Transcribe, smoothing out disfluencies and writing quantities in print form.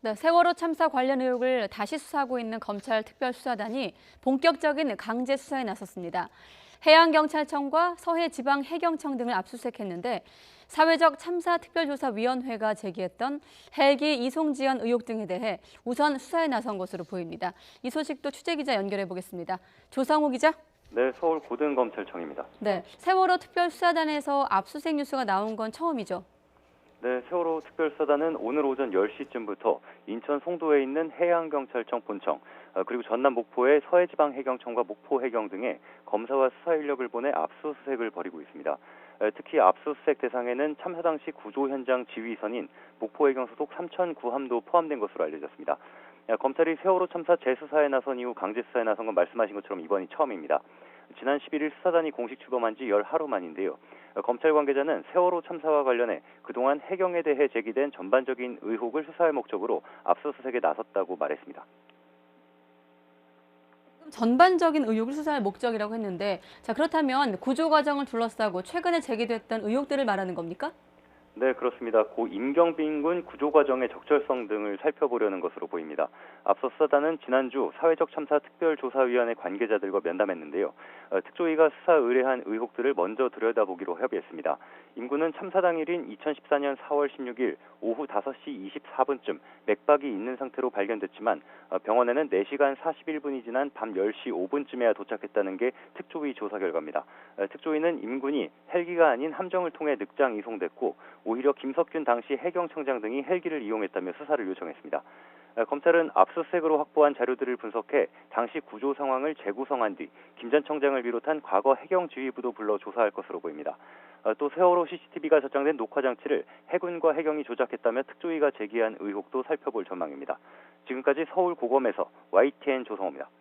네, 세월호 참사 관련 의혹을 다시 수사하고 있는 검찰 특별수사단이 본격적인 강제 수사에 나섰습니다. 해양경찰청과 서해지방해경청 등을 압수수색했는데 사회적 참사특별조사위원회가 제기했던 헬기 이송 지연 의혹 등에 대해 우선 수사에 나선 것으로 보입니다. 이 소식도 취재기자 연결해 보겠습니다. 조상우 기자. 네, 서울 고등검찰청입니다. 네, 세월호 특별수사단에서 압수수색 뉴스가 나온 건 처음이죠. 네, 세월호 특별수사단은 오늘 오전 10시쯤부터 인천 송도에 있는 해양경찰청 본청, 그리고 전남 목포의 서해지방해경청과 목포해경 등에 검사와 수사 인력을 보내 압수수색을 벌이고 있습니다. 특히 압수수색 대상에는 참사 당시 구조 현장 지휘선인 목포해경 소속 삼천 구함도 포함된 것으로 알려졌습니다. 검찰이 세월호 참사 재수사에 나선 이후 강제 수사에 나선 건 말씀하신 것처럼 이번이 처음입니다. 지난 11일 수사단이 공식 출범한 지 열 하루 만인데요. 검찰 관계자는 세월호 참사와 관련해 그동안 해경에 대해 제기된 전반적인 의혹을 수사할 목적으로 압수수색에 나섰다고 말했습니다. 전반적인 의혹을 수사할 목적이라고 했는데, 자, 그렇다면 구조 과정을 둘러싸고 최근에 제기됐던 의혹들을 말하는 겁니까? 네, 그렇습니다. 고 임경빈 군 구조 과정의 적절성 등을 살펴보려는 것으로 보입니다. 앞서 수사단은 지난주 사회적 참사 특별조사위원회 관계자들과 면담했는데요. 특조위가 수사 의뢰한 의혹들을 먼저 들여다보기로 협의했습니다. 임 군은 참사 당일인 2014년 4월 16일 오후 5시 24분쯤 맥박이 있는 상태로 발견됐지만 병원에는 4시간 41분이 지난 밤 10시 5분쯤에야 도착했다는 게 특조위 조사 결과입니다. 특조위는 임 군이 헬기가 아닌 함정을 통해 늑장 이송됐고 오히려 김석균 당시 해경청장 등이 헬기를 이용했다며 수사를 요청했습니다. 검찰은 압수수색으로 확보한 자료들을 분석해 당시 구조 상황을 재구성한 뒤 김 전 청장을 비롯한 과거 해경지휘부도 불러 조사할 것으로 보입니다. 또 세월호 CCTV가 저장된 녹화 장치를 해군과 해경이 조작했다며 특조위가 제기한 의혹도 살펴볼 전망입니다. 지금까지 서울 고검에서 YTN 조성호입니다.